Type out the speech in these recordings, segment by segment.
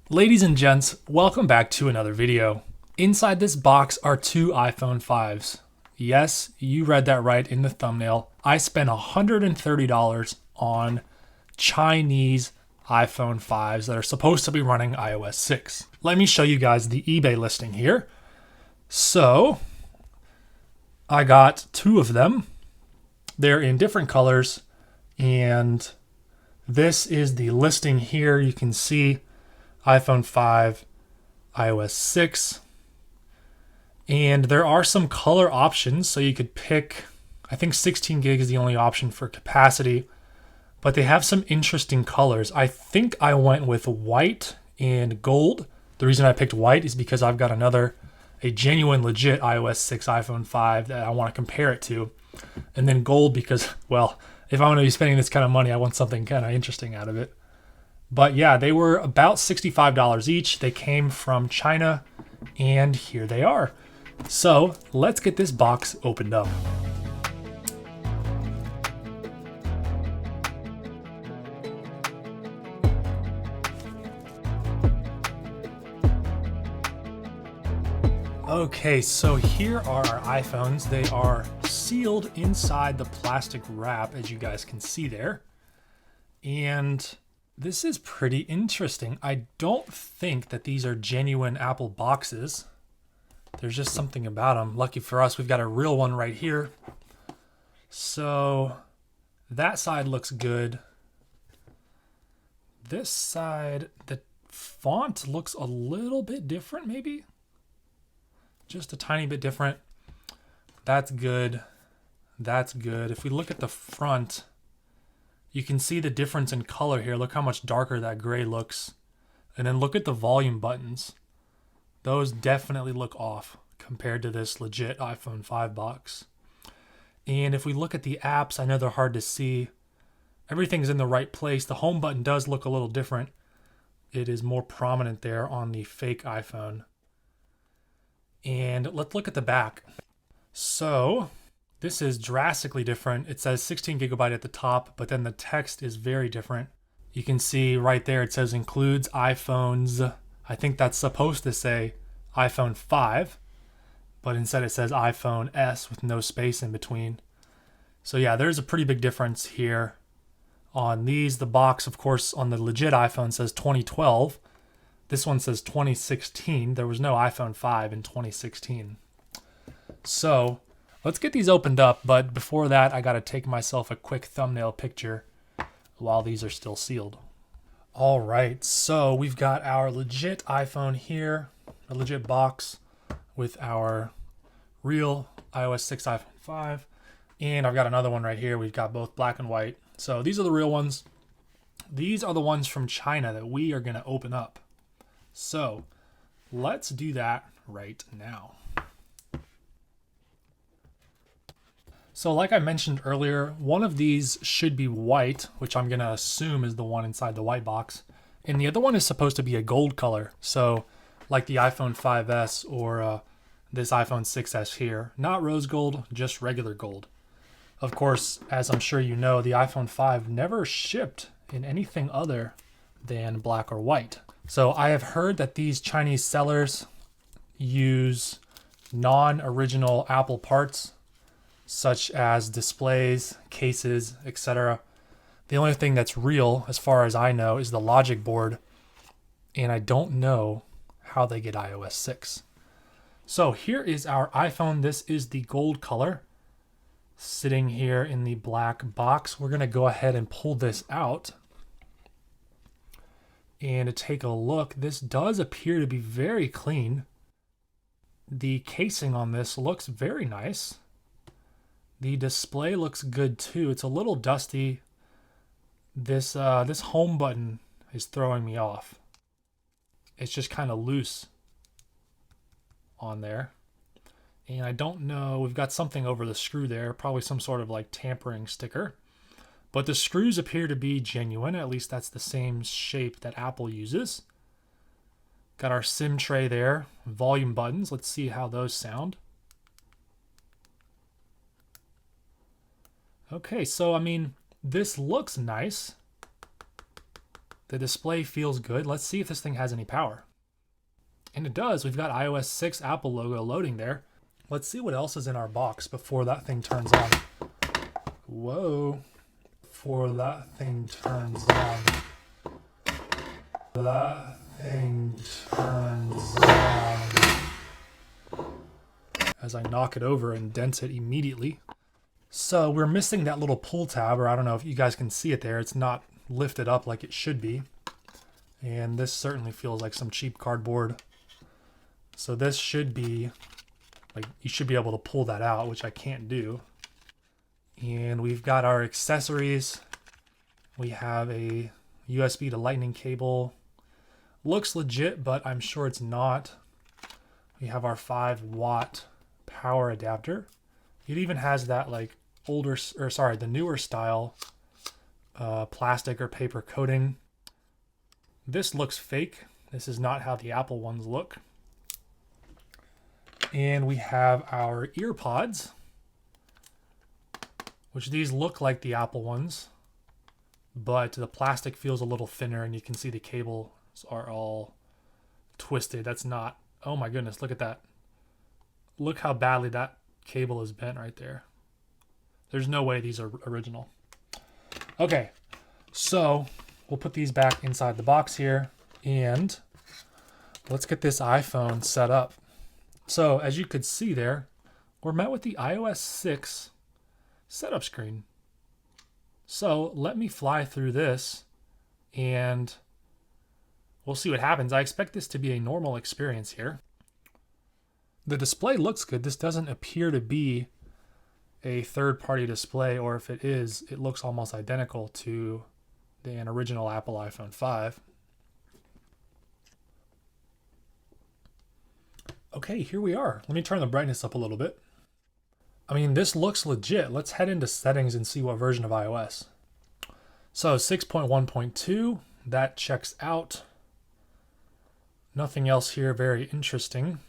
Ladies and gents, welcome back to another video. Inside this box are two iPhone 5s. Yes, you read that right in the thumbnail. I spent $130 on Chinese iPhone 5s that are supposed to be running iOS 6. Let me show you guys the eBay listing here. So, I got two of them. They're in different colors, and this is the listing here. You can see iPhone 5, iOS 6, and there are some color options, so you could pick, I think 16 gig is the only option for capacity, but they have some interesting colors. I think I went with white and gold. The reason I picked white is because I've got a genuine legit iOS 6 iPhone 5 that I want to compare it to, and then gold because, well, if I'm going to be spending this kind of money, I want something kind of interesting out of it. But yeah, they were about $65 each. They came from China, and here they are. So let's get this box opened up. Okay, so here are our iPhones. They are sealed inside the plastic wrap, as you guys can see there. And this is pretty interesting. I don't think that these are genuine Apple boxes. There's just something about them. Lucky for us, we've got a real one right here. So that side looks good. This side, the font looks a little bit different, maybe. Just a tiny bit different. That's good. That's good. If we look at the front, you can see the difference in color here. Look how much darker that gray looks. And then look at the volume buttons. Those definitely look off compared to this legit iPhone 5 box. And if we look at the apps, I know they're hard to see. Everything's in the right place. The home button does look a little different. It is more prominent there on the fake iPhone. And let's look at the back. So this is drastically different. It says 16 gigabyte at the top, but then the text is very different. You can see right there it says includes iPhones. I think that's supposed to say iPhone 5, but instead it says iPhone S with no space in between. So yeah, there's a pretty big difference here on these. The box, of course, on the legit iPhone says 2012. This one says 2016. There was no iPhone 5 in 2016. So let's get these opened up, but before that, I got to take myself a quick thumbnail picture while these are still sealed. All right, so we've got our legit iPhone here, a legit box with our real iOS 6 iPhone 5, and I've got another one right here. We've got both black and white. So these are the real ones. These are the ones from China that we are going to open up. So let's do that right now. So like I mentioned earlier, one of these should be white, which I'm going to assume is the one inside the white box. And the other one is supposed to be a gold color. So like the iPhone 5S or this iPhone 6S here. Not rose gold, just regular gold. Of course, as I'm sure you know, the iPhone 5 never shipped in anything other than black or white. So I have heard that these Chinese sellers use non-original Apple parts, such as displays, cases, etc. The only thing that's real, as far as I know, is the logic board, and I don't know how they get iOS 6. So here is our iPhone. This is the gold color, sitting here in the black box. We're going to go ahead and pull this out. And to take a look, this does appear to be very clean. The casing on this looks very nice. The display looks good too. It's a little dusty. This home button is throwing me off. It's just kind of loose on there. And I don't know, we've got something over the screw there, probably some sort of like tampering sticker. But the screws appear to be genuine. At least that's the same shape that Apple uses. Got our SIM tray there. Volume buttons. Let's see how those sound. Okay, so I mean, this looks nice. The display feels good. Let's see if this thing has any power. And it does. We've got iOS 6 Apple logo loading there. Let's see what else is in our box before that thing turns on. Whoa. Before that thing turns on. That thing turns on. As I knock it over and dent it immediately. So we're missing that little pull tab, or I don't know if you guys can see it there. It's not lifted up like it should be. And this certainly feels like some cheap cardboard. So this should be, like, you should be able to pull that out, which I can't do. And we've got our accessories. We have a USB to Lightning cable. Looks legit, but I'm sure it's not. We have our 5-watt power adapter. It even has that like the newer style plastic or paper coating. This looks fake. This is not how the Apple ones look. And we have our ear pods, which these look like the Apple ones, but the plastic feels a little thinner and you can see the cables are all twisted. That's not, oh my goodness, look at that. Look how badly that cable is bent right there. There's no way these are original. Okay, so we'll put these back inside the box here and let's get this iPhone set up. So as you could see there, we're met with the iOS 6 setup screen. So let me fly through this and we'll see what happens. I expect this to be a normal experience here. The display looks good. This doesn't appear to be a third-party display, or if it is, it looks almost identical to an original Apple iPhone 5. Okay, here we are. Let me turn the brightness up a little bit. I mean, this looks legit. Let's head into settings and see what version of iOS. So 6.1.2, that checks out. Nothing else here very interesting.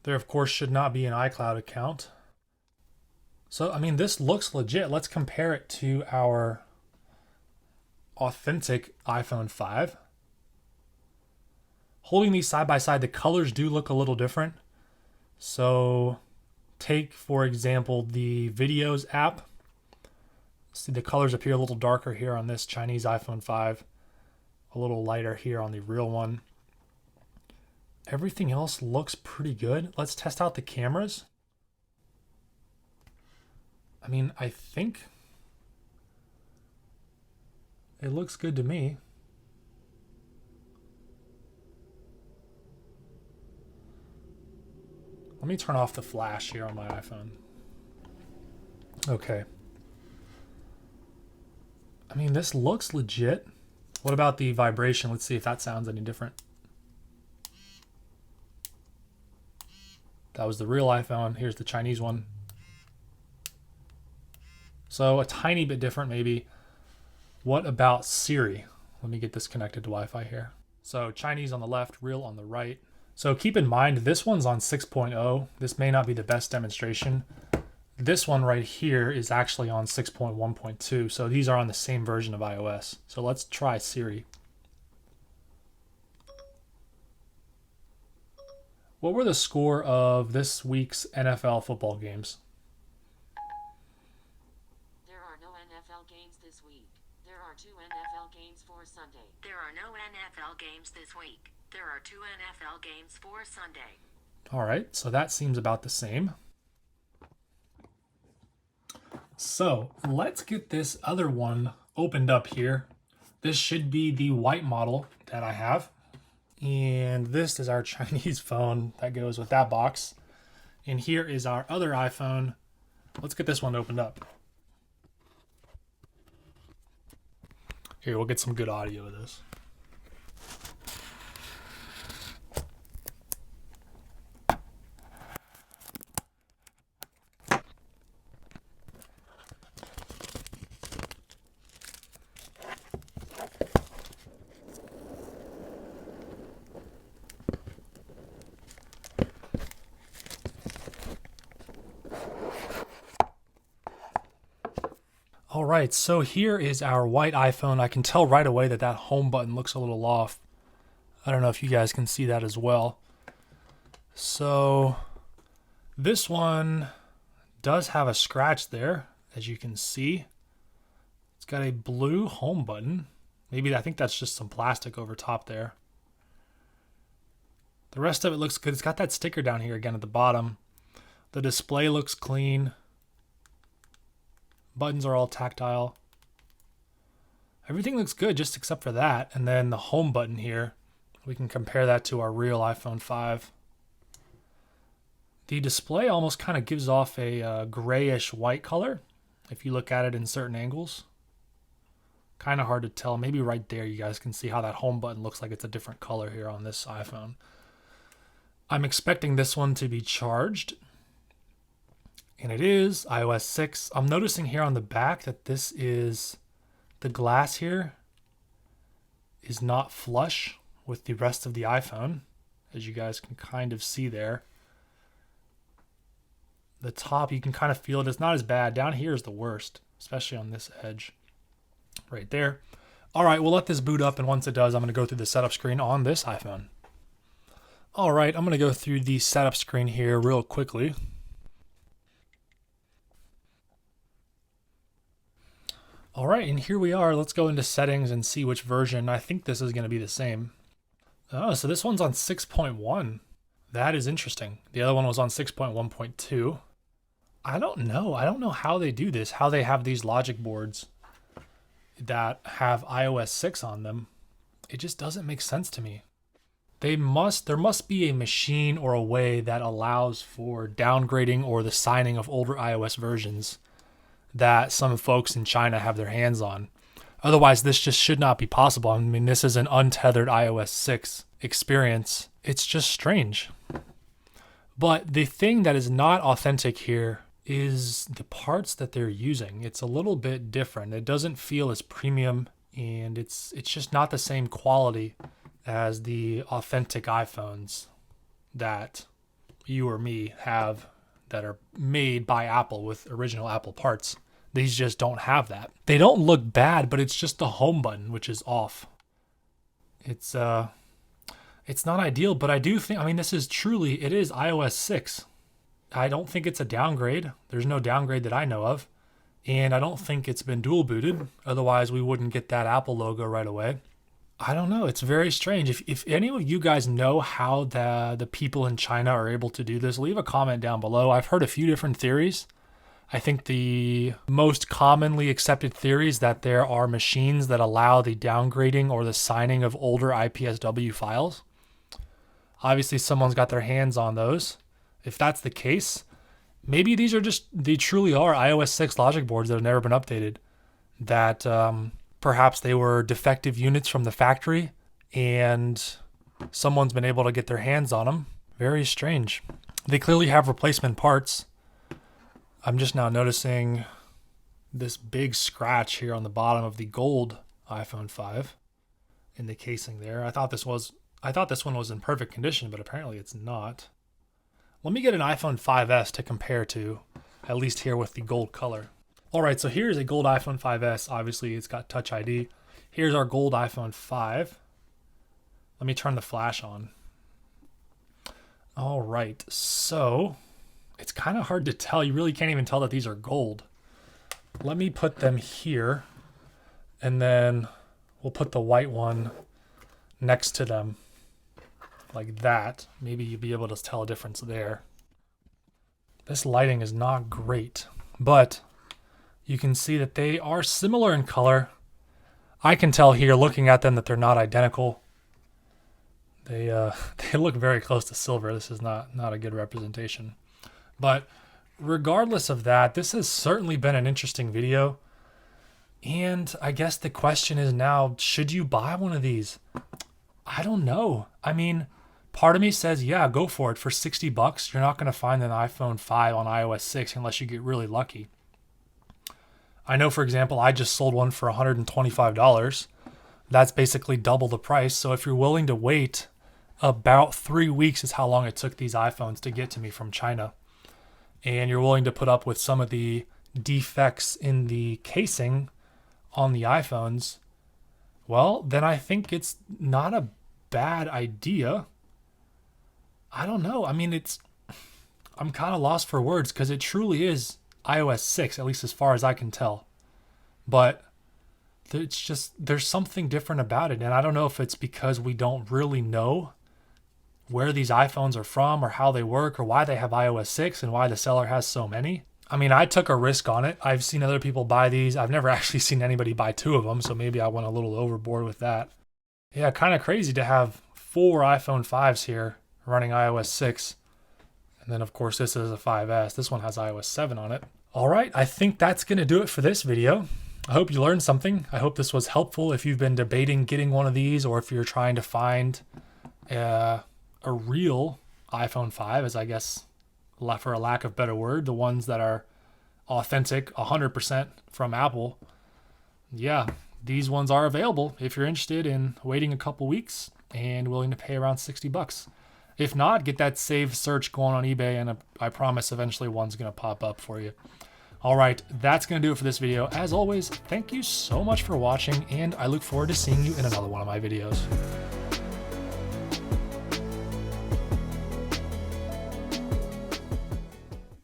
There, of course, should not be an iCloud account. So, I mean, this looks legit. Let's compare it to our authentic iPhone 5. Holding these side by side, the colors do look a little different. So take, for example, the Videos app. See the colors appear a little darker here on this Chinese iPhone 5. A little lighter here on the real one. Everything else looks pretty good. Let's test out the cameras. I mean, I think it looks good to me. Let me turn off the flash here on my iPhone. Okay. I mean, this looks legit. What about the vibration? Let's see if that sounds any different. That was the real iPhone. Here's the Chinese one. So a tiny bit different maybe. What about Siri? Let me get this connected to Wi-Fi here. So Chinese on the left, real on the right. So keep in mind, this one's on 6.0. This may not be the best demonstration. This one right here is actually on 6.1.2. So these are on the same version of iOS. So let's try Siri. What were the score of this week's NFL football games? There are no NFL games this week. There are 2 NFL games for Sunday. There are no NFL games this week. There are 2 NFL games for Sunday. All right, so that seems about the same. So let's get this other one opened up here. This should be the white model that I have. And this is our Chinese phone that goes with that box. And here is our other iPhone. Let's get this one opened up. Here, we'll get some good audio of this. All All right, so here is our white iPhone. I can tell right away that that home button looks a little off. I don't know if you guys can see that as well. So this one does have a scratch there, as you can see. It's got a blue home button. Maybe I think that's just some plastic over top there. The rest of it looks good. It's got that sticker down here again at the bottom. The display looks clean. Buttons are all tactile. Everything looks good just except for that. And then the home button here, we can compare that to our real iPhone 5. The display almost kind of gives off a grayish white color if you look at it in certain angles. Kind of hard to tell. Maybe right there you guys can see how that home button looks like it's a different color here on this iPhone. I'm expecting this one to be charged. And it is iOS 6. I'm noticing here on the back that this is, the glass here is not flush with the rest of the iPhone, as you guys can kind of see there. The top, you can kind of feel it. It's not as bad. Down here is the worst, especially on this edge right there. All right, we'll let this boot up, and once it does, I'm going to go through the setup screen on this iPhone. All right, I'm going to go through the setup screen here real quickly. All right, and here we are. Let's go into settings and see which version. I think this is going to be the same. Oh, so this one's on 6.1. That is interesting. The other one was on 6.1.2. I don't know how they do this, how they have these logic boards that have iOS 6 on them. It just doesn't make sense to me. There must be a machine or a way that allows for downgrading or the signing of older iOS versions that some folks in China have their hands on. Otherwise, this just should not be possible. I mean, this is an untethered iOS 6 experience. It's just strange. But the thing that is not authentic here is the parts that they're using. It's a little bit different. It doesn't feel as premium, and it's just not the same quality as the authentic iPhones that you or me have that are made by Apple with original Apple parts. These just don't have that. They don't look bad, but it's just the home button, which is off. It's not ideal, but I do think, I mean, this is truly, it is iOS 6. I don't think it's a downgrade. There's no downgrade that I know of. And I don't think it's been dual booted. Otherwise, we wouldn't get that Apple logo right away. I don't know. It's very strange. If any of you guys know how the people in China are able to do this, leave a comment down below. I've heard a few different theories. I think the most commonly accepted theory is that there are machines that allow the downgrading or the signing of older IPSW files. Obviously, someone's got their hands on those. If that's the case, maybe they truly are iOS 6 logic boards that have never been updated. That perhaps they were defective units from the factory and someone's been able to get their hands on them. Very strange. They clearly have replacement parts. I'm just now noticing this big scratch here on the bottom of the gold iPhone 5 in the casing there. I thought this one was in perfect condition, but apparently it's not. Let me get an iPhone 5S to compare to, at least here with the gold color. All right, so here's a gold iPhone 5S. Obviously, it's got Touch ID. Here's our gold iPhone 5. Let me turn the flash on. All right, so it's kind of hard to tell. You really can't even tell that these are gold. Let me put them here, and then we'll put the white one next to them like that. Maybe you'll be able to tell a difference there. This lighting is not great, but you can see that they are similar in color. I can tell here looking at them that they're not identical. They look very close to silver. This is not a good representation. But regardless of that, this has certainly been an interesting video. And I guess the question is now, should you buy one of these? I don't know. I mean, part of me says, yeah, go for it. For $60, you're not going to find an iPhone 5 on iOS 6 unless you get really lucky. I know, for example, I just sold one for $125. That's basically double the price. So if you're willing to wait, about 3 weeks is how long it took these iPhones to get to me from China. And you're willing to put up with some of the defects in the casing on the iPhones, well, then I think it's not a bad idea. I don't know. I mean, I'm kind of lost for words because it truly is iOS 6, at least as far as I can tell. But it's just, there's something different about it. And I don't know if it's because we don't really know where these iPhones are from or how they work or why they have iOS 6 and why the seller has so many. I mean, I took a risk on it. I've seen other people buy these. I've never actually seen anybody buy 2 of them, so maybe I went a little overboard with that. Yeah, kind of crazy to have 4 iPhone 5s here running iOS 6. And then, of course, this is a 5S. This one has iOS 7 on it. All right, I think that's going to do it for this video. I hope you learned something. I hope this was helpful if you've been debating getting one of these or if you're trying to find a real iPhone 5, as I guess, for a lack of better word, the ones that are authentic 100% from Apple. Yeah, these ones are available if you're interested in waiting a couple weeks and willing to pay around $60. If not, get that save search going on eBay, and I promise eventually one's going to pop up for you. All right, that's going to do it for this video. As always, thank you so much for watching, and I look forward to seeing you in another one of my videos.